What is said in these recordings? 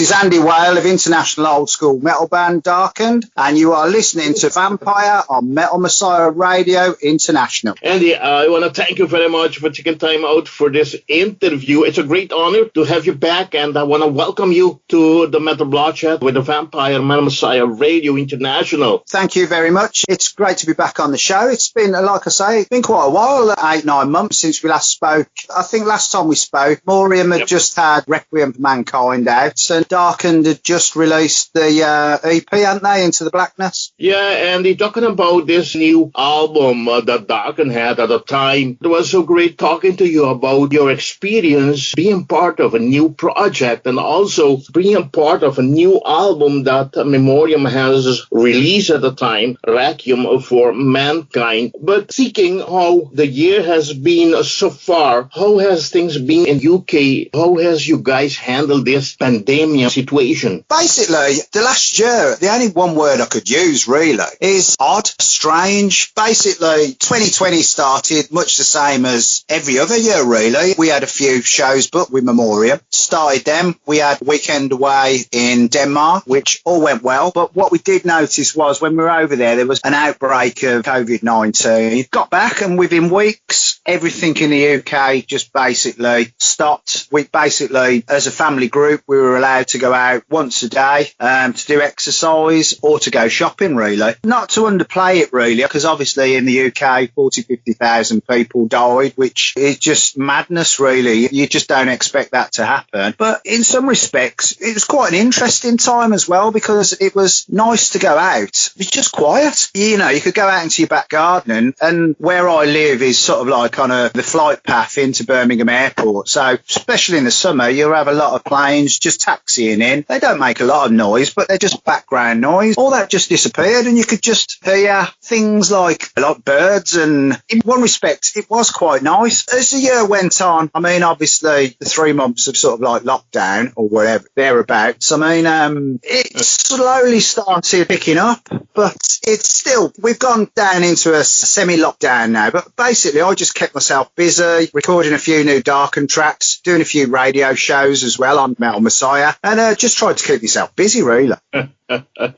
is Andy Whale of international old school metal band Darkened, and you are listening to Vampire on Metal Messiah Radio International. Andy, I want to thank you very much for taking time out for this interview. It's a great honor to have you back, and I want to welcome you to the Metal Bloodshed with the Vampire Metal Messiah Radio International. Thank you very much. It's great to be back on the show. It's been, like I say, it's been quite a while, 8-9 months since we last spoke. I think last time we spoke, Memoriam had just had Requiem for Mankind out, and Darkened had just released the EP, hadn't they, Into the Blackness? Yeah, and talking about this new album that Darkened had at the time, it was so great talking to you about your experience being part of a new project and also being part of a new album that Memoriam has released at the time, Requiem for Mankind. But seeking how the year has been so far, how has things been in UK? How has you guys handled this pandemic situation? Basically, the last year, the only one word I could use really is odd, strange. Basically, 2020 started much the same as every other year really. We had a few shows booked with Memoriam. Started them. We had Weekend away in Denmark, which all went well. But what we did notice was when we were over there was an outbreak of COVID-19. Got back and within weeks, everything in the UK just basically stopped. We basically, as a family group, we were allowed to go out once a day to do exercise or to go shopping, really. Not to underplay it, really, because obviously in the UK, 50,000 people died, which is just madness, really. You just don't expect that to happen. But in some respects, it was quite an interesting time as well, because it was nice to go out. It was just quiet. You know, you could go out into your back garden, and where I live is sort of like on the flight path into Birmingham Airport. So especially in the summer, you'll have a lot of planes just taxiing in. They don't make a lot of noise, but they're just background noise. All that just disappeared, and you could just hear things like birds, and in one respect, it was quite nice. As the year went on, I mean, obviously, the 3 months of sort of like lockdown or whatever, thereabouts, I mean, it slowly started picking up, but it's still, we've gone down into a semi-lockdown now, but basically, I just kept myself busy, recording a few new Darkened tracks, doing a few radio shows as well on Metal Messiah, and just tried to keep myself busy, really.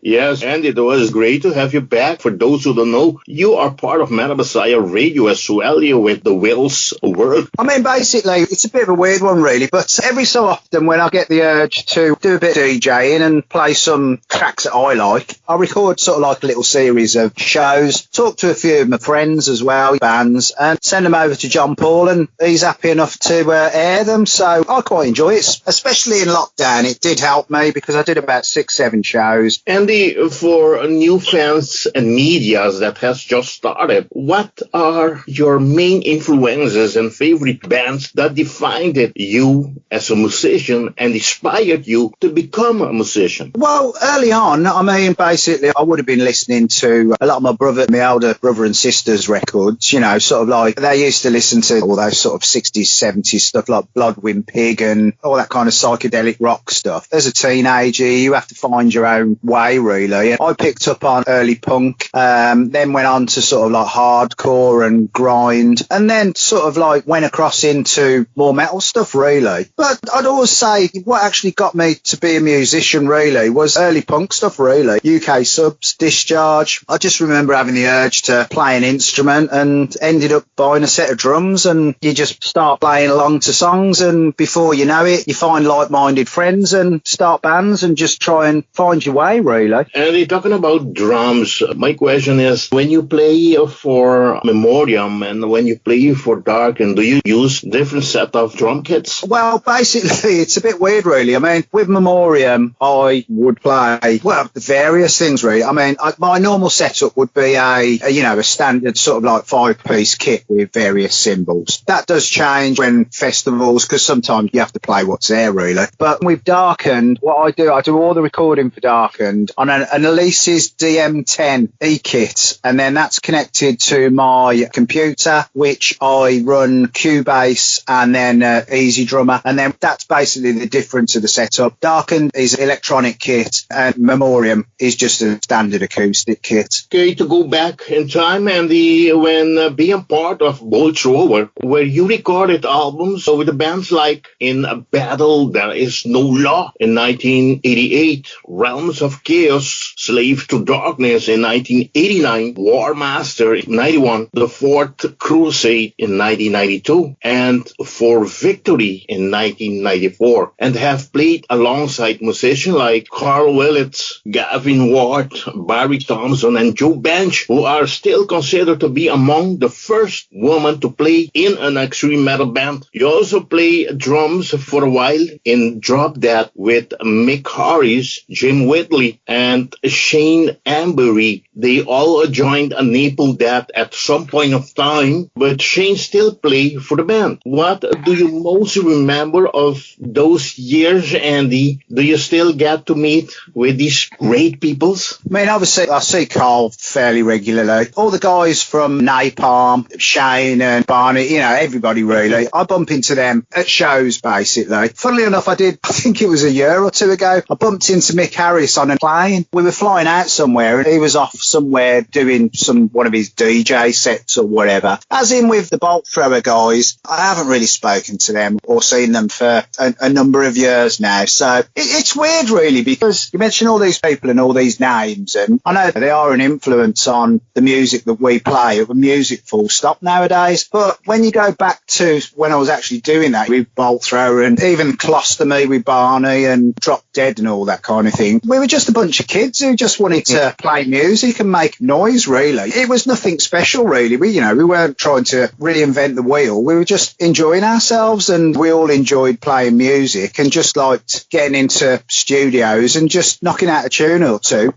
Yes, and it was great to have you back. For those who don't know, you are part of Metal Messiah Radio as well. You're with the Wills World. I mean, basically, it's a bit of a weird one, really, but every so often when I get the urge to do a bit of DJing and play some tracks that I like, I record sort of like a little series of shows, talk to a few of my friends as well, bands, and send them over to John Paul, and he's happy enough to air them. So I quite enjoy it, especially in lockdown. It did help me because I did about 6-7 shows. Andy, for new fans and medias that has just started, what are your main influences and favorite bands that defined you as a musician and inspired you to become a musician? Well, early on, I mean, basically, I would have been listening to a lot of my elder brother and sister's records, you know, sort of like they used to listen to all those sort of 60s, 70s stuff like Bloodwind Pig and all that kind of psychedelic rock stuff. As a teenager, you have to find your own way, really. I picked up on early punk, then went on to sort of like hardcore and grind, and then sort of like went across into more metal stuff, really. But I'd always say what actually got me to be a musician, really, was early punk stuff, really. UK Subs, Discharge. I just remember having the urge to play an instrument and ended up buying a set of drums, and you just start playing along to songs, and before you know it, you find like-minded friends and start bands and just try and find your way, really. And talking about drums, my question is, when you play for Memoriam and when you play for Darkened, do you use different set of drum kits? Well, basically, it's a bit weird, really. I mean, with Memoriam, I would play, well, various things, really. I mean, my normal setup would be a standard sort of like 5-piece kit with various cymbals. That does change when festivals, because sometimes you have to play what's there, really. But with Darkened, what I do all the recording for Darkened on an Elise's DM10 E-kit. kit, and then that's connected to my computer, which I run Cubase and then Easy Drummer, and then that's basically the difference of the setup. Darkened is electronic kit, and Memoriam is just a standard acoustic kit. Okay, to go back in time, Andy, when being part of Bolt Thrower, where you recorded albums with the bands like In a Battle There Is No Law in 1988, Realms of Chaos, Slave to Darkness in 1989, War Master in 91, The Fourth Crusade in 1992, and For Victory in 1994, and have played alongside musicians like Carl Willits, Gavin Ward, Barry Thompson, and Joe Bench, who are still considered to be among the first women to play in an extreme metal band. You also play drums for a while in Drop Dead with Mick Harris, Jim Whitley, and Shane Ambury. They all joined a Napalm Death at some point of time, but Shane still play for the band. What do you most remember of those years, Andy? Do you still get to meet with these great peoples? I mean, obviously, I see Carl fairly regularly. All the guys from Napalm, Shane and Barney, you know, everybody really. I bump into them at shows, basically. Funnily enough, I think it was a year or two ago, I bumped into Mick Harris on a plane. We were flying out somewhere, and he was off somewhere doing one of his DJ sets or whatever. As in with the Bolt Thrower guys, I haven't really spoken to them or seen them for a number of years now. So it's weird, really, because you mention all these people and all these names, and I know they are an influence on the music that we play, of music full stop nowadays. But when you go back to when I was actually doing that with Bolt Thrower and even Colostomy with Barney and Drop Dead and all that kind of thing, we were just a bunch of kids who just wanted to play music and make noise, really. It was nothing special, really. We weren't trying to reinvent the wheel. We were just enjoying ourselves, and we all enjoyed playing music and just liked getting into studios and just knocking out a tune or two.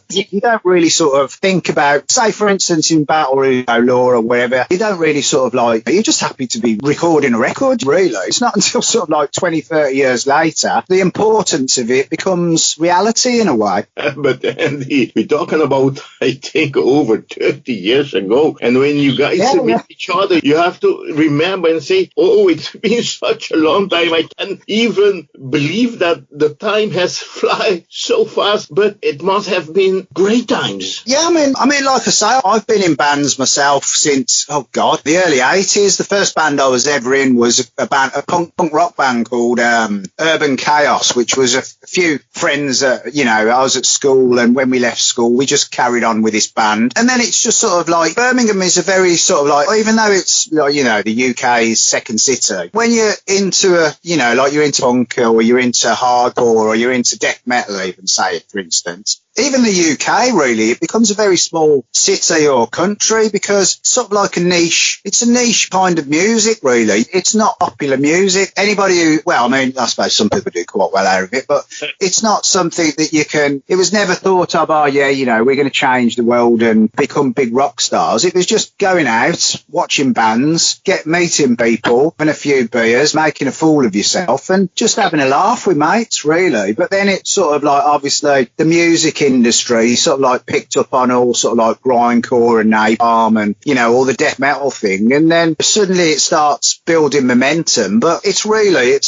You don't really sort of think about, say, for instance, in Battle Law or whatever, you don't really sort of like, you're just happy to be recording a record, really. It's not until sort of like 20, 30 years later, the importance of it becomes reality in a way. But Andy, we're talking about, I think, over 30 years ago. And when you guys meet each other, you have to remember and say, oh, it's been such a long time. I can't even believe that the time has fly so fast, but it must have been great times. Yeah, I mean, like I say, I've been in bands myself since, the early 80s. The first band I was ever in was a punk rock band called Urban Chaos, which was a few friends that, I was at school, and when we left school, we just carried on with this band. And then it's just sort of like, Birmingham is a very sort of like, even though it's, like, the UK's second city, when you're into you're into punk, or you're into hardcore, or you're into death metal even, say it, for instance, even the UK, really, it becomes a very small city or country, because it's sort of like it's a niche kind of music, really. It's not popular music. Anybody who, I suppose some people do quite well out of it, but it's not something that it was never thought of, we're going to change the world and become big rock stars. It was just going out, watching bands, meeting people, having a few beers, making a fool of yourself, and just having a laugh with mates, really. But then it's sort of like, obviously, the music industry sort of like picked up on all sort of like grindcore and napalm and, all the death metal thing. And then suddenly it starts building momentum. But it's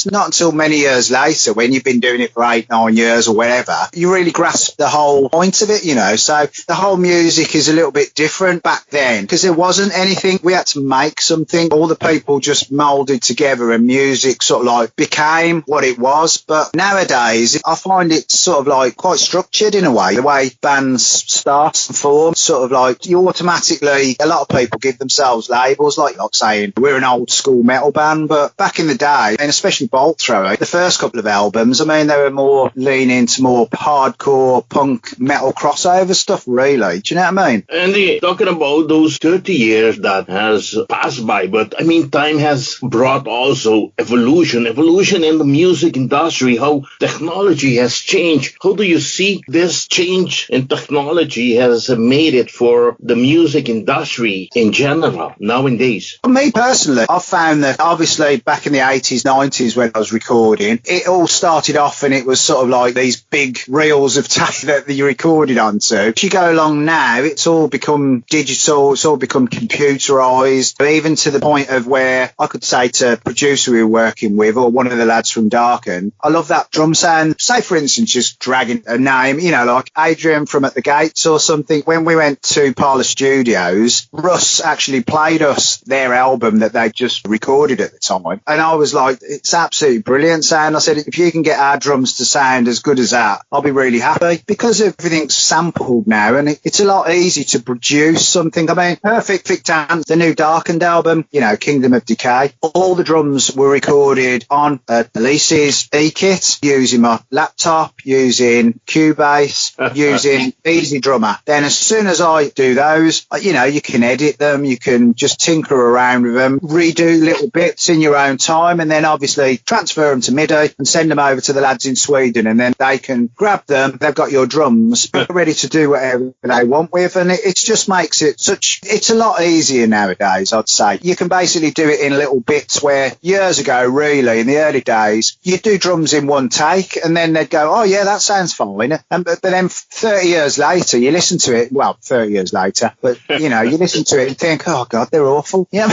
not until many years later, when you've been doing it for 8, 9 years or whatever, you really grasp the whole point of it, So the whole music is a little bit different back then, because there wasn't anything. We had to make something. All the people just molded together, and music sort of like became what it was. But nowadays, I find it sort of like quite structured in a way. The way bands start and form, sort of like you automatically, a lot of people give themselves labels, like saying we're an old school metal band. But back in the day, and especially Bolt Thrower, the first couple of albums, they were more leaning to more hardcore punk metal crossover stuff, really. Do you know what I mean? And talking about those 30 years that has passed by, but time has brought also evolution in the music industry, how technology has changed. How do you see this change in technology has made it for the music industry in general nowadays? For me personally, I found that obviously back in the 80s, 90s when I was recording, it all started off and it was sort of like these big reels of tape that you recorded onto. As you go along now, it's all become digital, it's all become computerized, even to the point of where I could say to a producer we were working with or one of the lads from Darkened, I love that drum sound. Say, for instance, just dragging a name, you know, like Adrian from At the Gates or something. When we went to Parlour Studios, Russ actually played us their album that they just recorded at the time. And I was like, it's absolutely brilliant sound. I said, if you can get our drums to sound as good as that, I'll be really happy. Because everything's sampled now and it's a lot easier to produce something. I mean, Perfect Fictan, the new Darkened album, you know, Kingdom of Decay, all the drums were recorded on Elise's E-Kit using my laptop, using Cubase, using Easy Drummer. Then as soon as I do those, you know, you can edit them, you can just tinker around with them, redo little bits in your own time, and then obviously transfer them to MIDI and send them over to the lads in Sweden, and then they can grab them. They've got your drums ready to do whatever they want with, and it just makes it it's a lot easier nowadays, I'd say. You can basically do it in little bits where years ago, really, in the early days, you'd do drums in one take, and then they'd go, oh yeah, that sounds fine. But then 30 years later, you listen to it, well, 30 years later, but you know, you listen to it and think, oh God, they're awful. Yeah.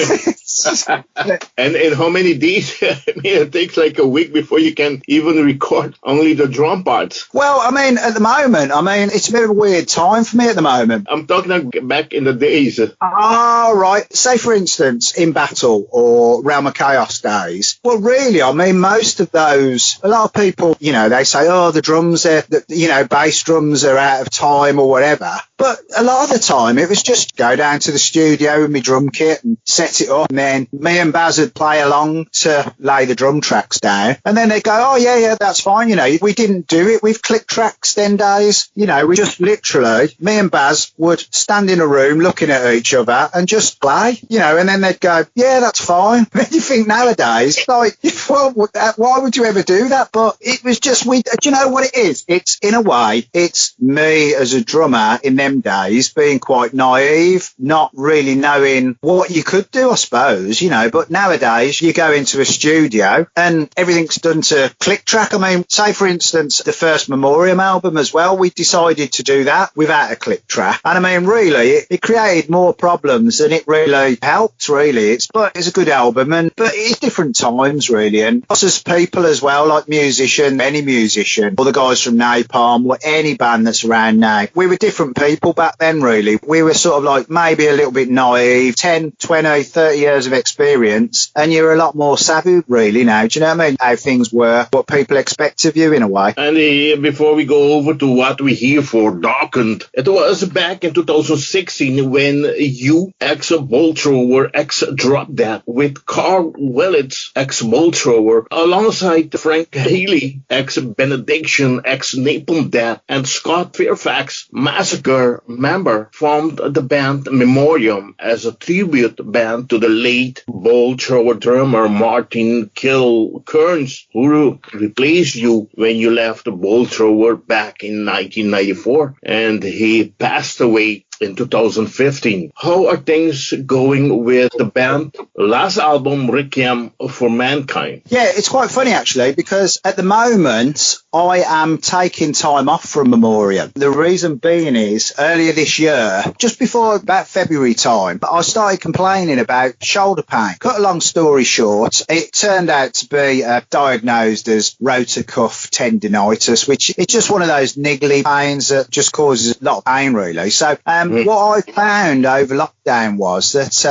And how many days? I mean, it takes like a week before you can even record only the drum parts. Well, I mean, at the moment, it's a bit of a weird time for me at the moment. I'm talking back in the days. Oh, right. Say, for instance, in Battle or Realm of Chaos days. Well, really, I mean, most of those, a lot of people, you know, they say, oh, the drums, bass drums are out of time or whatever. But a lot of the time, it was just go down to the studio with my drum kit and set it up. And then me and Baz would play along to lay the drum tracks down. And then they'd go, oh, yeah, that's fine. You know, we didn't do it with click tracks then days. You know, we just literally, me and Baz would stand in a room looking at each other and just play, you know, and then they'd go, yeah, that's fine. When you think nowadays, like, well, why would you ever do that? But it was just, do you know what it is? It's, in a way, it's me as a drummer in them days being quite naive, not really knowing what you could do, I suppose, you know. But nowadays you go into a studio and everything's done to click track. I mean, say for instance the first Memoriam album as well, we decided to do that without a click track, and I mean really it created more problems than it really helped, really. It's a good album, but it's different times really, and us as people as well, like any musician or the guys from Napalm or any band that's around now, we were different people back then really. We were sort of like maybe a little bit naive, 10, 20, 30 years of experience, and you're a lot more savvy really now. Do you know what I mean? How things were, what people expect of you in a way. And before we go over to what we hear for Darkened, it was back in 2016 when you, ex-Bolt Thrower, ex-Drop That, with Carl Willits, ex-Bolt Thrower, alongside Frank Haley, ex-Benediction, ex-Napalm Death, and Scott Fairfax, Massacre member, formed the band Memoriam as a tribute band to the late Bolt Thrower drummer Martin Kill Kearns, who replaced you when you left Bolt Thrower back in 1994, and he passed away in 2015. How are things going with the band? Last album, Requiem for Mankind. Yeah, it's quite funny actually, because at the moment I am taking time off from Memoriam. The reason being is earlier this year, just before about February time, I started complaining about shoulder pain. Cut a long story short, it turned out to be diagnosed as rotator cuff tendinitis, which is just one of those niggly pains that just causes a lot of pain really. So what I found over lockdown was that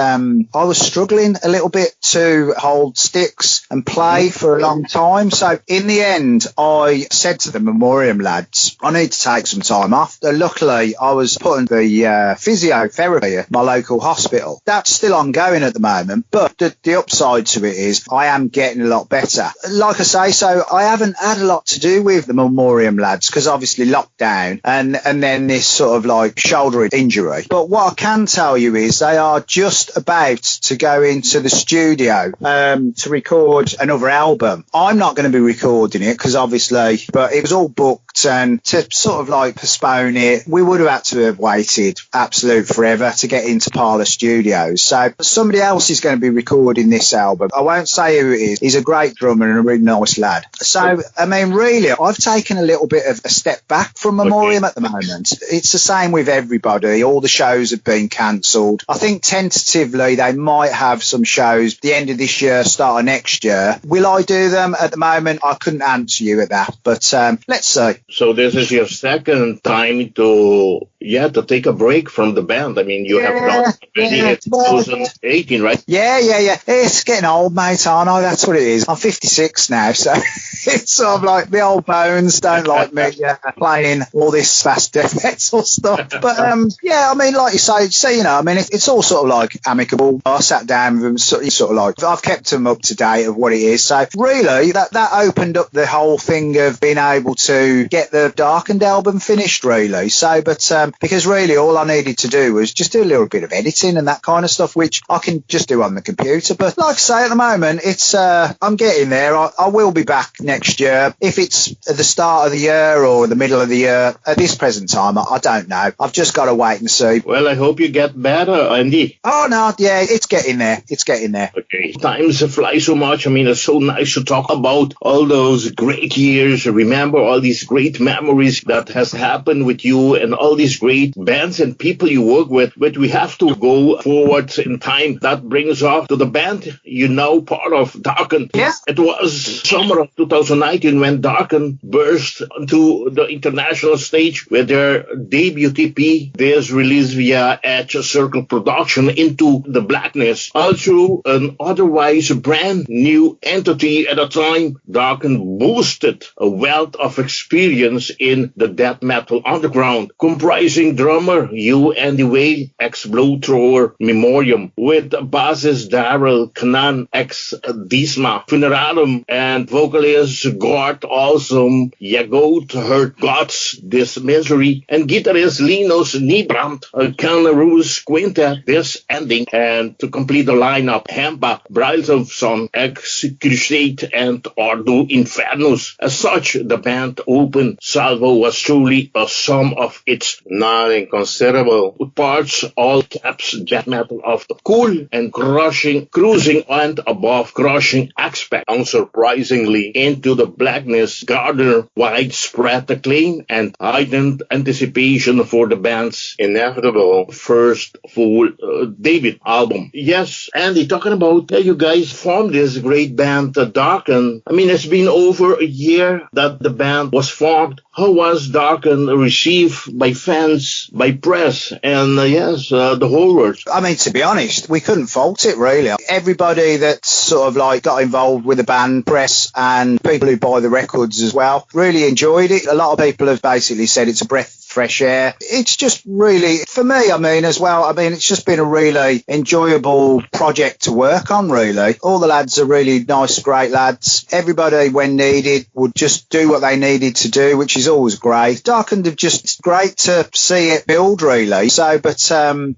I was struggling a little bit to hold sticks and play for a long time. So in the end, I said to the Memoriam lads, I need to take some time off. Luckily, I was put into the physiotherapy at my local hospital. That's still ongoing at the moment, but the upside to it is I am getting a lot better. Like I say, so I haven't had a lot to do with the Memoriam lads because obviously lockdown and then this sort of like shoulder injury injury. But what I can tell you is they are just about to go into the studio to record another album. I'm not going to be recording it because obviously, but it was all booked, and to sort of like postpone it, we would have had to have waited absolute forever to get into Parlour Studios. So somebody else is going to be recording this album. I won't say who it is. He's a great drummer and a really nice lad. So, I mean, really, I've taken a little bit of a step back from Memoriam at the moment. It's the same with everybody. All the shows have been cancelled. I think tentatively they might have some shows the end of this year, start of next year. Will I do them? At the moment, I couldn't answer you at that, but let's see. So this is your second time to take a break from the band. I mean, you have done already in 2018, right? Yeah. It's getting old, mate, aren't I? That's what it is. I'm 56 now, so it's sort of like the old bones don't like me playing all this fast death metal stuff. But I mean, like you say, you know, I mean, it's all sort of like amicable. I sat down with them, sort of like I've kept them up to date of what it is. So really, that opened up the whole thing of being able to get the Darkened album finished, really. So, but because really all I needed to do was just do a little bit of editing and that kind of stuff, which I can just do on the computer. But like I say, at the moment, it's I'm getting there. I will be back next year. If it's at the start of the year or the middle of the year, at this present time, I don't know. I've just got to wait and see. Well, I hope you get better, Andy. Oh, no, yeah, it's getting there. It's getting there. Okay. Times fly so much. I mean, it's so nice to talk about all those great years. Remember all these great memories that has happened with you and all these great bands and people you work with. But we have to go forward in time. That brings us to the band you now part of, Darkened. Yeah. It was summer of 2019 when Darkened burst onto the international stage with their debut EP. This released via Edge Circle Production into the Blackness. All through an otherwise brand new entity at a time, Darkened boasted a wealth of experience in the death metal underground, comprising drummer Hugh Andy Whale, ex-Blow Thrower Memoriam, with bassist Daryl Kanan, ex-Disma Funerarium, and vocalist Gord, Olson, Yagot, Hurt Gods, Demisery, and guitarist Linus, Nirbrant, Canorous, Quintet, this ending, and to complete the lineup, Hempa, Brynolfsson, Excruciate, and Ordo, Inferus. As such, the band open salvo was truly a sum of its not inconsiderable parts, all caps death metal of the cool and cruising and above crushing aspect. Unsurprisingly, into the Blackness garner widespread acclaim and heightened anticipation for the band's inevitable first full debut album. Yes, Andy, talking about you guys formed this great band, Darkened. I mean, it's been over a year that the band was formed. How was Darkened received by fans, by press, and the whole world? I mean, to be honest, we couldn't fault it, really. Everybody that sort of like got involved with the band, press, and people who buy the records as well, really enjoyed it. A lot of people have basically said it's a breath of fresh air. It's just really, for me, I mean, as well, I mean, it's just been a really enjoyable project to work on, really. All the lads are really nice, great lads. Everybody, when needed, would just do what they needed to do, which is always great. Darkened have just great to see it build, really. So, but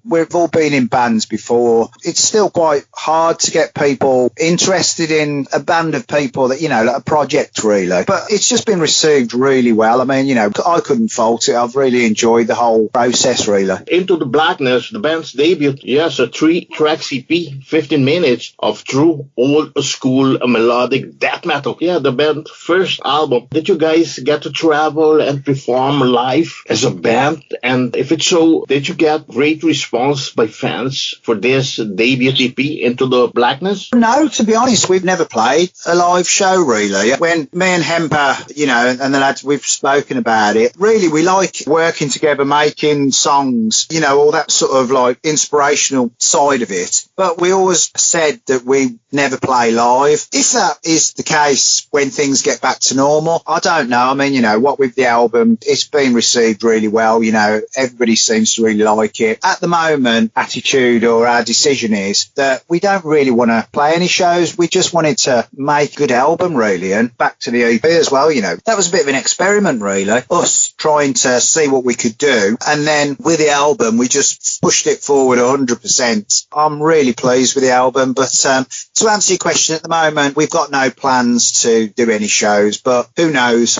we've all been in bands before. It's still quite hard to get people interested in a band of people that, you know, like a project, really. But it's just been received really well. I mean, you know, I couldn't fault it. I've really enjoyed the whole process, really. Into the Blackness, the band's debut, yes, a 3-track EP, 15 minutes of true old school melodic death metal. Yeah, the band's first album. Did you guys get to travel and perform live as a band? And if it's so, did you get great response by fans for this debut EP, Into the Blackness? No, to be honest, we've never played a live show, really. When me and Hempa, you know, and the lads, we've spoken about it, really, we like working together, making songs, you know, all that sort of like inspirational side of it. But we always said that we never play live. If that is the case when things get back to normal, I don't know. I mean, you know, what with the album, it's been received really well. You know, everybody seems to really like it. At the moment, attitude or our decision is that we don't really want to play any shows. We just wanted to make a good album, really. And back to the EP as well, you know, that was a bit of an experiment, really. Us trying to see what we could do. And then with the album, we just pushed it forward 100%. I'm really pleased with the album. But to answer your question, at the moment, we've got no plans to do any shows, but who knows?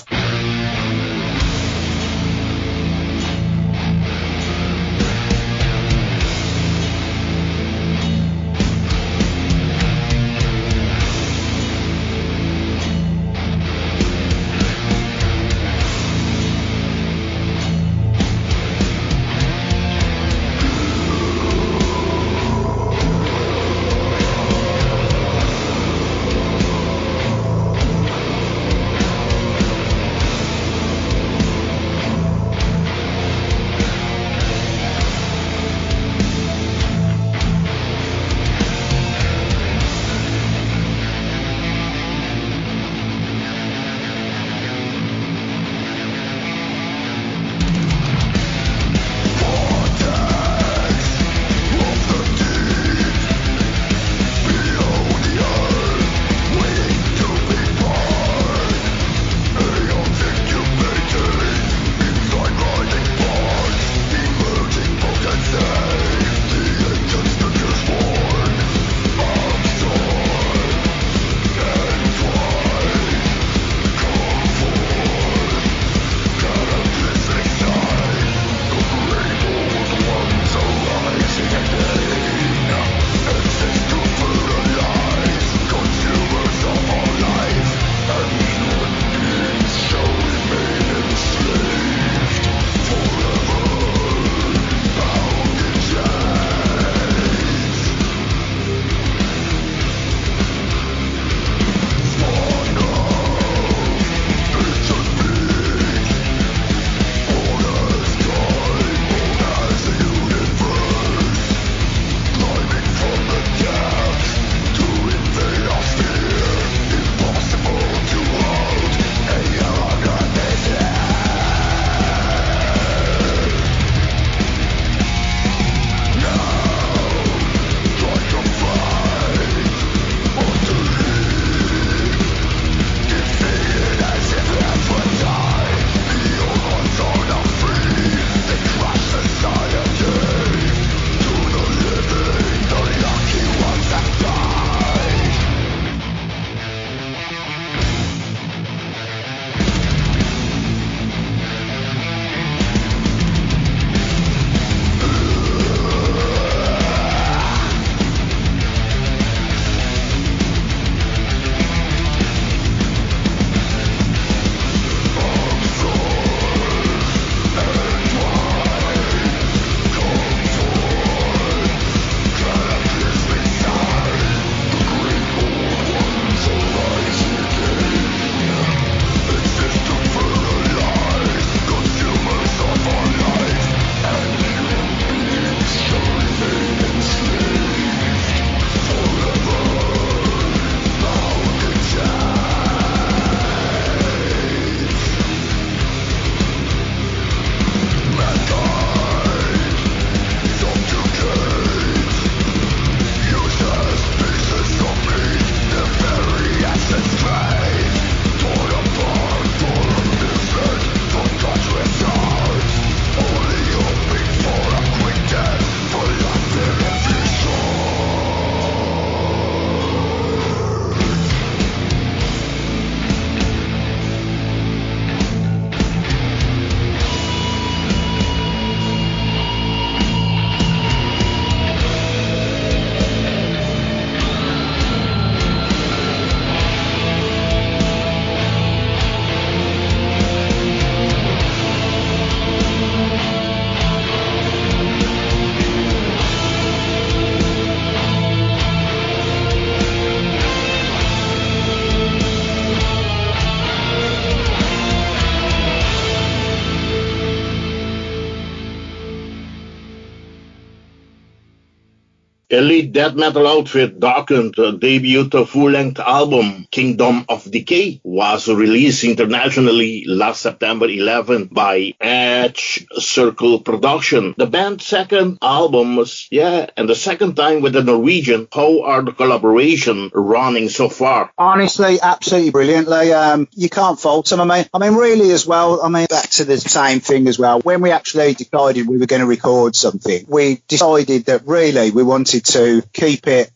elite death metal outfit Darkened debut full-length album Kingdom of Decay was released internationally last September 11 by Edge Circle Production. The band's second album was, and the second time with the Norwegian. How are the collaboration running so far? Honestly, absolutely brilliantly. You can't fault them. I mean, really as well. I mean, back to the same thing as well. When we actually decided we were going to record something, we decided that really we wanted to keep it,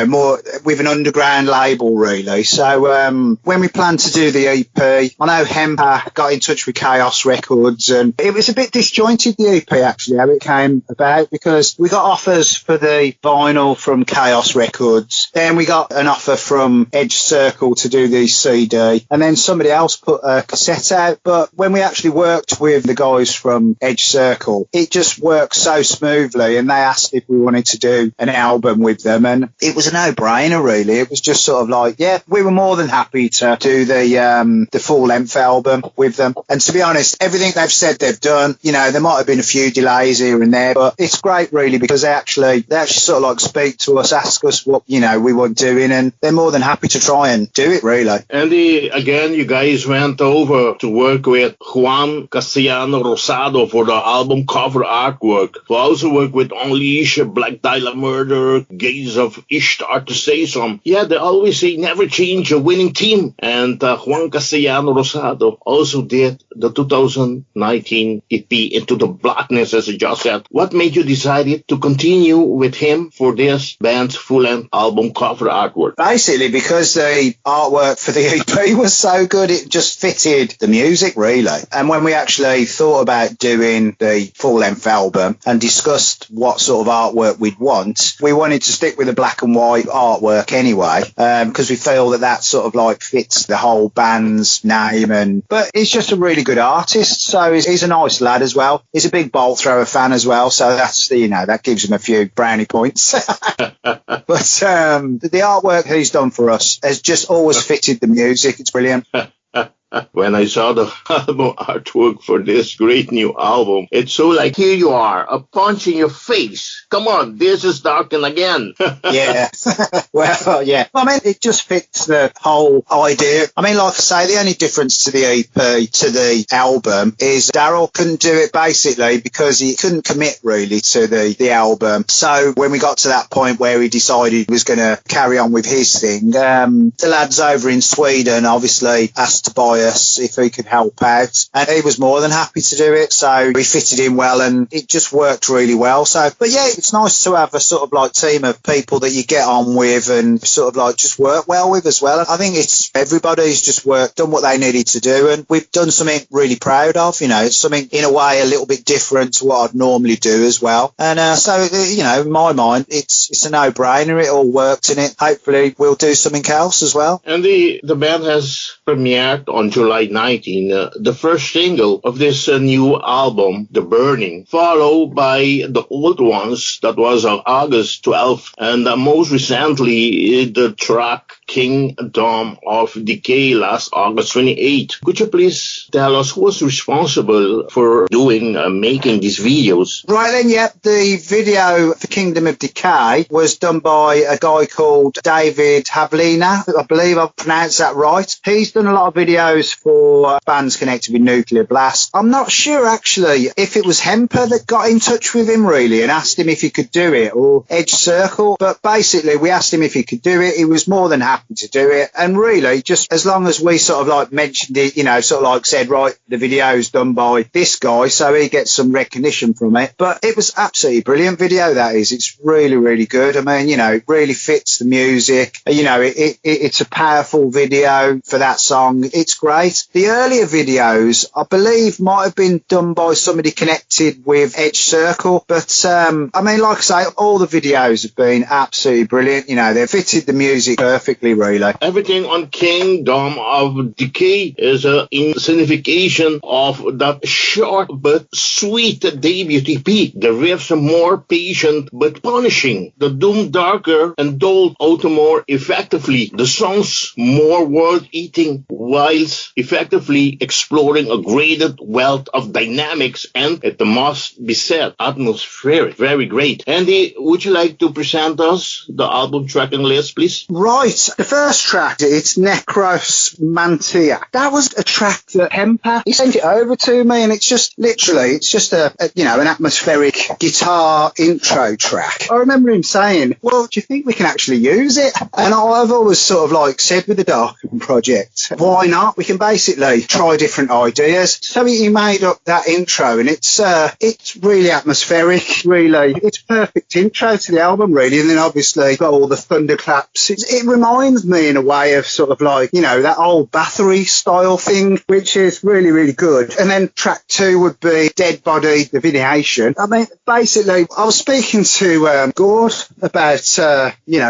more with an underground label, really. So when we planned to do the EP, I know Hempa got in touch with Chaos Records, and it was a bit disjointed, the EP, actually, how it came about, because we got offers for the vinyl from Chaos Records, then we got an offer from Edge Circle to do the CD, and then somebody else put a cassette out. But when we actually worked with the guys from Edge Circle, it just worked so smoothly, and they asked if we wanted to do an album with them, and it was a no-brainer, really. It was just sort of like, we were more than happy to do the full-length album with them. And to be honest, everything they've said they've done, there might have been a few delays here and there, but it's great, really, because they actually sort of like speak to us, ask us what, we want doing, and they're more than happy to try and do it, really. Andy, again, you guys went over to work with Juan Castellano Rosado for the album cover artwork. We also worked with Unleash, Black Dahlia Murder, Gaze of Ishtar, to say some. They always say never change a winning team. And Juan Castellano Rosado also did the 2019 EP Into the Blackness, as I just said. What made you decide to continue with him for this band's full-length album cover artwork? Basically, because the artwork for the EP was so good, it just fitted the music, really. And when we actually thought about doing the full-length album and discussed what sort of artwork we'd want, we wanted to stick with the black and white artwork anyway, because we feel that sort of like fits the whole band's name. But he's just a really good artist, so he's a nice lad as well. He's a big bolt thrower fan as well, so that's that gives him a few brownie points. But the artwork he's done for us has just always fitted the music. It's brilliant. When I saw the album artwork for this great new album, it's so like, here you are, a punch in your face. Come on, this is Darkened again. Yeah. Well, yeah. I mean, it just fits the whole idea. I mean, like I say, the only difference to the EP to the album is Daryl couldn't do it, basically, because he couldn't commit really to the album. So when we got to that point where he decided he was going to carry on with his thing, the lads over in Sweden obviously asked Tobias if he could help out, and he was more than happy to do it, so we fitted in well, and it just worked really well. So, but yeah, it's nice to have a sort of like team of people that you get on with and sort of like just work well with as well. I think it's everybody's just done what they needed to do, and we've done something really proud of. It's something in a way a little bit different to what I'd normally do as well. And so in my mind, it's a no-brainer. It all worked, and hopefully we'll do something else as well. And the band has premiered on July 19, the first single of this new album, The Burning, followed by the old ones, that was on August 12th, and most recently the track Kingdom of Decay last August 28th. Could you please tell us who was responsible for making these videos? Right then, the video for Kingdom of Decay was done by a guy called David Havlina. I believe I've pronounced that right. He's done a lot of videos for bands connected with Nuclear Blast. I'm not sure actually if it was Hempa that got in touch with him really and asked him if he could do it, or Edge Circle, but basically we asked him if he could do it. He was more than happy to do it, and really just as long as we sort of like mentioned it, sort of like said, right, the video's done by this guy, so he gets some recognition from it. But it was absolutely brilliant video, that is. It's really, really good. I mean, it really fits the music. It's a powerful video for that song. It's great. The earlier videos, I believe, might have been done by somebody connected with Edge Circle, but I mean, like I say, all the videos have been absolutely brilliant. They've fitted the music perfectly. perfectly, really. Everything on Kingdom of Decay is an insignification of that short but sweet debut EP. The riffs are more patient but punishing. The doom darker and dull auto more effectively. The songs more world-eating whilst effectively exploring a graded wealth of dynamics and, it must be said, atmospheric. Very great. Andy, would you like to present us the album tracking list, please? Right. The first track, it's Nekros Manteia. That was a track that Hempa, he sent it over to me, and it's just literally, it's just an atmospheric guitar intro track. I remember him saying, well, do you think we can actually use it? And I've always sort of like said with the Darkened project, why not? We can basically try different ideas. So he made up that intro, and it's really atmospheric, really. It's a perfect intro to the album, really. And then obviously got all the thunderclaps. It reminds me in a way of sort of like, that old Bathory style thing, which is really, really good. And then track 2 would be Dead Body Divination. I mean, basically, I was speaking to Gord about,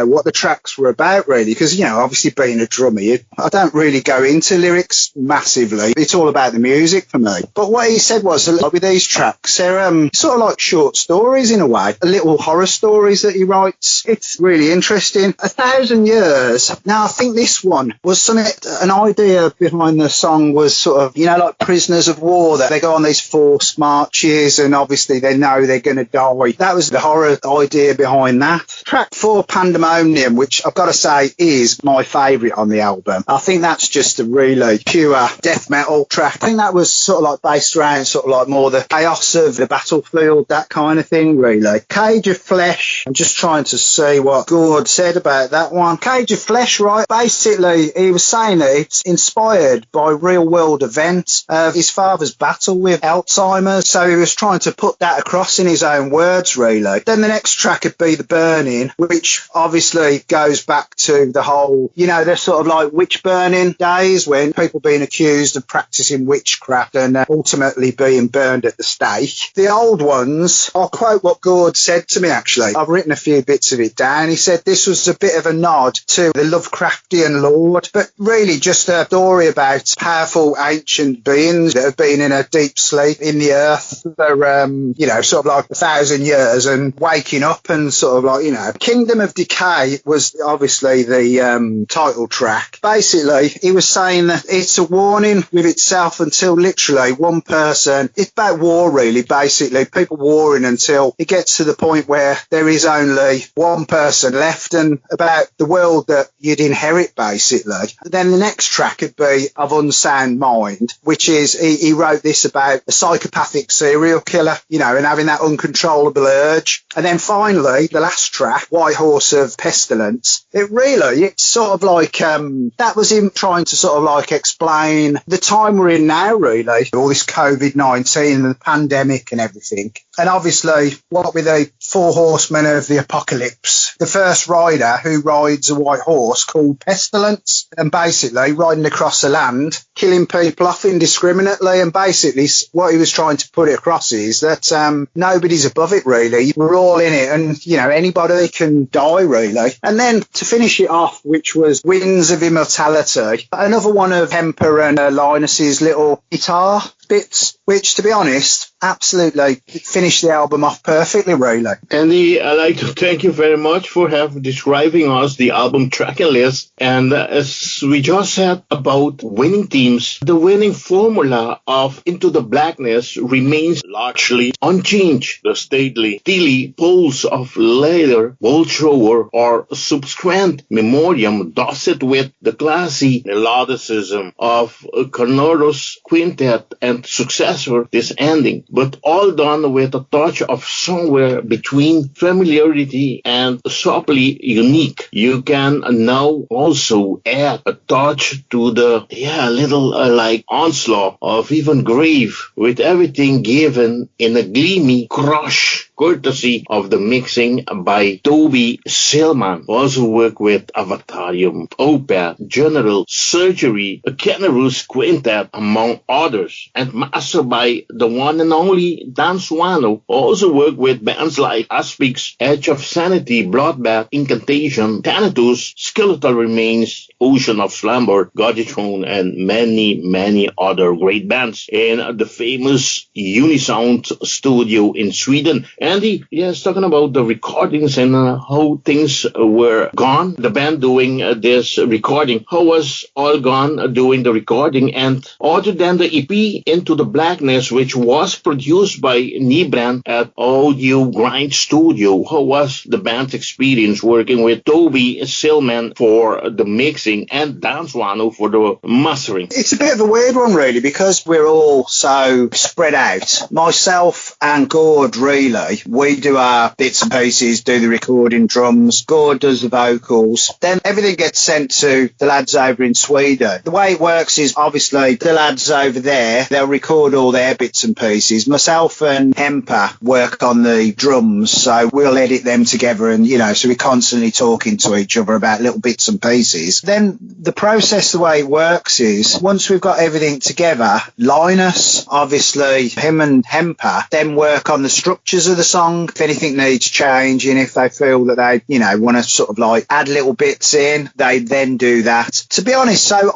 what the tracks were about, really, because, obviously being a drummer, I don't really go into lyrics massively. It's all about the music for me. But what he said was, with these tracks, they're sort of like short stories in a way, little horror stories that he writes. It's really interesting. 1,000 Years. Now, I think this one was an idea behind the song was sort of, like prisoners of war, that they go on these forced marches and obviously they know they're going to die. That was the horror idea behind that. Track 4, Pandemonium, which I've got to say is my favourite on the album. I think that's just a really pure death metal track. I think that was sort of like based around sort of like more the chaos of the battlefield, that kind of thing, really. Cage of Flesh, I'm just trying to see what Gord said about that one. Cage of Flesh, right? Basically, he was saying that it's inspired by real-world events of his father's battle with Alzheimer's, so he was trying to put that across in his own words, really. Then the next track would be The Burning, which obviously goes back to the whole, they're sort of like witch burning days when people being accused of practicing witchcraft and ultimately being burned at the stake. The old ones, I'll quote what Gord said to me, actually. I've written a few bits of it down. He said this was a bit of a nod to the Lovecraftian lord, but really just a story about powerful ancient beings that have been in a deep sleep in the earth for, sort of like 1,000 years and waking up and sort of like, Kingdom of Decay was obviously the title track. Basically, he was saying that it's a warning with itself until literally one person, it's about war really, basically, people warring until it gets to the point where there is only one person left and about the world that you'd inherit, basically. Then the next track would be of Unsound Mind, which is, he wrote this about a psychopathic serial killer, and having that uncontrollable urge. And then finally, the last track, White Horse of Pestilence, it's sort of like, that was him trying to sort of like explain the time we're in now, really, all this COVID-19 and the pandemic and everything. And obviously, what with the 4 horsemen of the apocalypse, the first rider who rides a white horse called Pestilence, and basically riding across the land, killing people off indiscriminately, and basically what he was trying to put it across is that nobody's above it, really. We're all in it, and, anybody can die, really. And then to finish it off, which was Winds of Immortality, another one of Hempa and Linus's little guitar bits, which, to be honest, absolutely finished the album off perfectly, really. Andy, I'd like to thank you very much for describing us the album tracking list. And as we just said about winning teams, the winning formula of Into the Blackness remains largely unchanged. The steely pulse of later Bolt Thrower or subsequent Memoriam does it with the classy melodicism of Canorous Quintet and successor This Ending, but all done with a touch of somewhere between familiarity and softly unique. You can now also add a touch to the little like onslaught of even grave, with everything given in a gleamy crush courtesy of the mixing by Toby Silman. Also worked with Avatarium, Opeth, General Surgery, Canorous, Quintet, among others, and mastered by the one and only Dan Suano. Also worked with bands like Aspix, Edge of Sanity, Bloodbath, Incantation, Thanatos, Skeletal Remains, Ocean of Slumber, Godithrone, and many other great bands in the famous Unisound studio in Sweden. Andy, yes, talking about the recordings and how things were gone, the band doing this recording, how was all gone doing the recording? And other than the EP Into the Blackness, which was produced by Nirbrant at Audio Grind Studio, how was the band's experience working with Toby Silman for the mixing and Dan Swano for the mastering? It's a bit of a weird one, really, because we're all so spread out. Myself and Gord, really, we do our bits and pieces, do the recording, drums. Gord does the vocals. Then everything gets sent to the lads over in Sweden. The way it works is, obviously, the lads over there, they'll record all their bits and pieces. Myself and Hempa work on the drums, so we'll edit them together, and, you know, so we're constantly talking to each other about little bits and pieces. Then the process, the way it works is, once we've got everything together, Linus, obviously, him and Hempa, then work on the structures of the song. If anything needs changing, if they feel that they, you know, want to sort of like add little bits in, they then do that. To be honest, so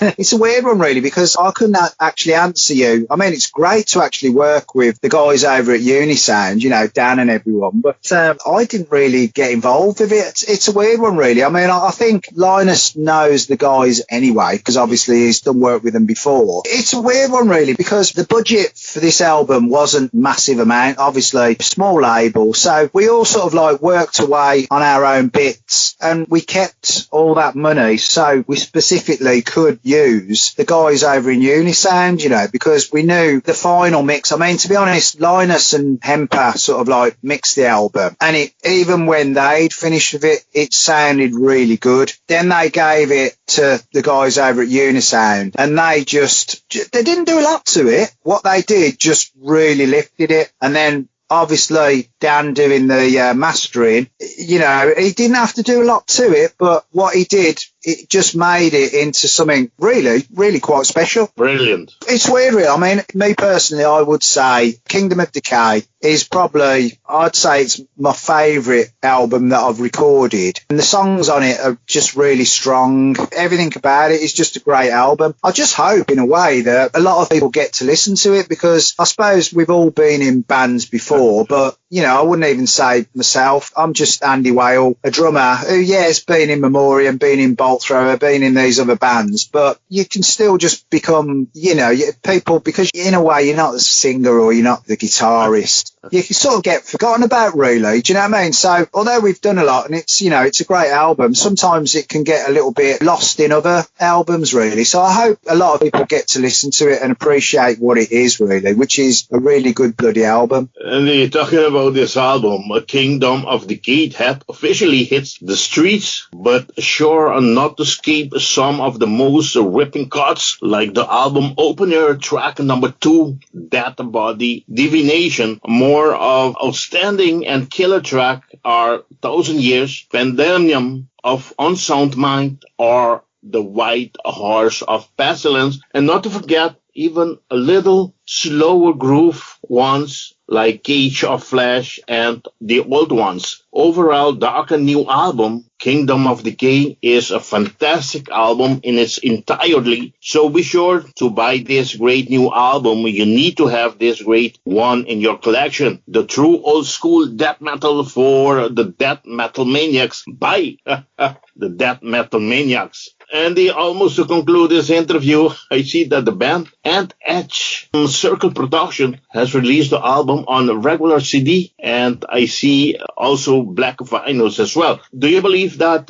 it's a weird one, really, because I couldn't actually answer you. I mean, it's great to actually work with the guys over at Unisound, you know, Dan and everyone, but I didn't really get involved with it. It's a weird one, really. I mean, I think Linus knows the guys anyway, because obviously he's done work with them before. It's a weird one, really, because the budget for this album wasn't massive amount, obviously, small label, so we all sort of like worked away on our own bits, and we kept all that money so we specifically could use the guys over in Unisound, you know, because we knew the final mix. I mean, to be honest, Linus and Hempa sort of like mixed the album, and it, even when they'd finished with it, it sounded really good. Then they gave it to the guys over at Unisound, and they didn't do a lot to it. What they did just really lifted it. And then obviously Dan doing the mastering, you know, he didn't have to do a lot to it, but what he did, it just made it into something really quite special. Brilliant. It's weird, really. I mean, me personally, I would say Kingdom of Decay is probably, I'd say it's my favourite album that I've recorded. And the songs on it are just really strong. Everything about it is just a great album. I just hope, in a way, that a lot of people get to listen to it, because I suppose we've all been in bands before, but, you know, I wouldn't even say myself. I'm just Andy Whale, a drummer who, yeah, has been in Memoriam, been in Bolt Thrower, been in these other bands, but you can still just become, you know, people, because in a way you're not the singer or you're not the guitarist. You can sort of get forgotten about, really. Do you know what I mean? So although we've done a lot, and it's, you know, it's a great album, sometimes it can get a little bit lost in other albums, really. So I hope a lot of people get to listen to it and appreciate what it is, really, which is a really good bloody album. And talking about this album, Kingdom of Decay had officially hit the streets, but sure not to escape some of the most ripping cuts, like the album opener, track number 2, Death Body Divination. More of outstanding and killer track are 1,000 Years, Pandemonium of Unsound Mind, or The White Horse of Pestilence, and not to forget even a little slower groove ones like Cage of Flesh and the old ones. Overall, Darkened new album, Kingdom of Decay, is a fantastic album in its entirety. So be sure to buy this great new album. You need to have this great one in your collection. The true old school death metal for the death metal maniacs. Buy the death metal maniacs. And almost to conclude this interview, I see that the band and Edge Circle Production has released the album on a regular CD, and I see also black vinyls as well. Do you believe that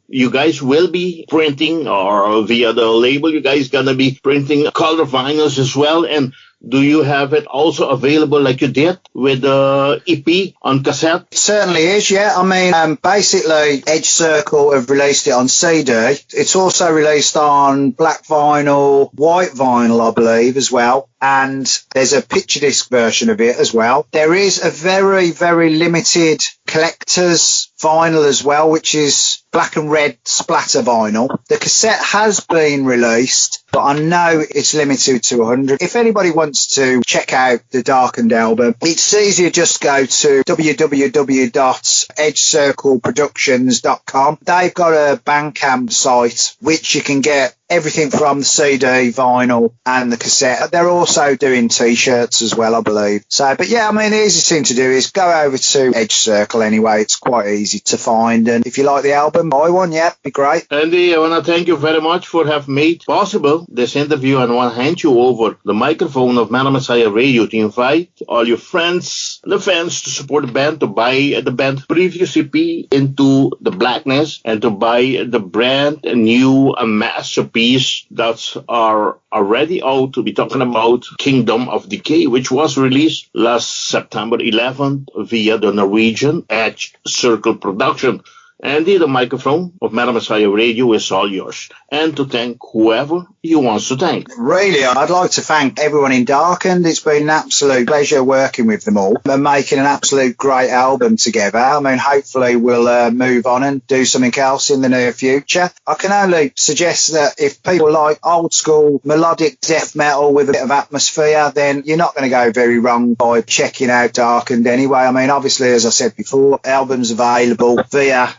you guys will be printing, or via the label you guys gonna be printing color vinyls as well? And do you have it also available like you did with the EP on cassette? It certainly is, yeah. I mean, basically, Edge Circle have released it on CD. It's also released on black vinyl, white vinyl, I believe, as well. And there's a picture disc version of it as well. There is a very, very limited collector's vinyl as well, which is black and red splatter vinyl. The cassette has been released, but I know it's limited to 100. If anybody wants to check out the Darkened album, it's easier, just go to www.edgecircleproductions.com. They've got a Bandcamp site which you can get everything from the CD, vinyl and the cassette. They're also doing T-shirts as well, I believe. So, but yeah, I mean, the easiest thing to do is go over to Edge Circle anyway. It's quite easy to find. And if you like the album, buy one, yeah, be great. Andy, I want to thank you very much for having made possible this interview, and I want to hand you over the microphone of Messiah Radio to invite all your friends and the fans to support the band, to buy the band previous EP Into the Blackness, and to buy the brand new masterpiece that are already out. To be talking about Kingdom of Decay, which was released last September 11th via the Norwegian Edge Circle production. Andy, the microphone of Messiah Radio is all yours. And to thank whoever you want to thank. Really, I'd like to thank everyone in Darkened. It's been an absolute pleasure working with them all and making an absolute great album together. I mean, hopefully we'll move on and do something else in the near future. I can only suggest that if people like old school melodic death metal with a bit of atmosphere, then you're not going to go very wrong by checking out Darkened anyway. I mean, obviously, as I said before, albums available via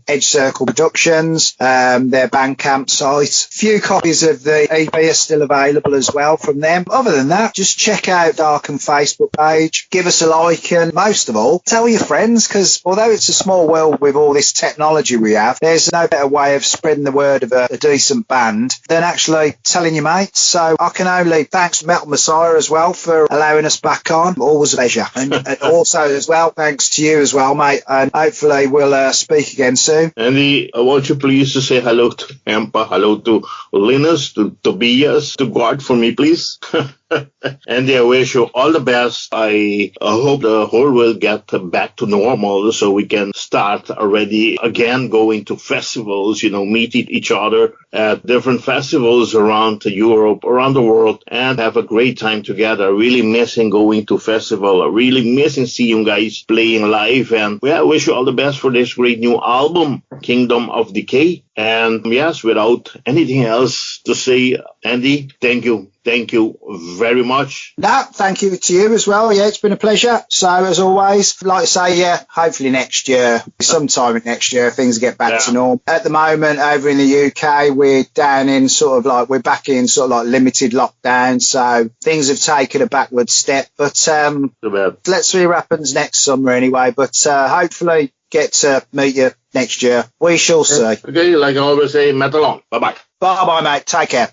Edge Circle Productions, their Bandcamp site. A few copies of the EP are still available as well from them. Other than that, just check out Darkened Facebook page, give us a like, and most of all, tell your friends, because although it's a small world with all this technology we have, there's no better way of spreading the word of a decent band than actually telling your mates. So I can only thanks Metal Messiah as well for allowing us back on. Always a pleasure. And also as well, thanks to you as well, mate. And hopefully we'll speak again soon. Andy, I want you please to say hello to Hempa, hello to Linus, to Tobias, to Gord for me, please. Andy, I wish you all the best. I hope the whole world get back to normal so we can start already again going to festivals, meeting each other at different festivals around Europe, around the world, and have a great time together. Really missing going to festival. Really missing seeing you guys playing live. And I wish you all the best for this great new album, Kingdom of Decay. And yes, without anything else to say, Andy, thank you. Thank you very much. No, thank you to you as well. Yeah, it's been a pleasure. So, as always, like I say, yeah, hopefully next year, sometime next year, things get back to normal. At the moment, over in the UK, we're down in we're back in limited lockdown. So, things have taken a backward step. But let's see what happens next summer anyway. But hopefully get to meet you next year. We shall see. Okay, like I always say, metal on. Bye-bye. Bye-bye, mate. Take care.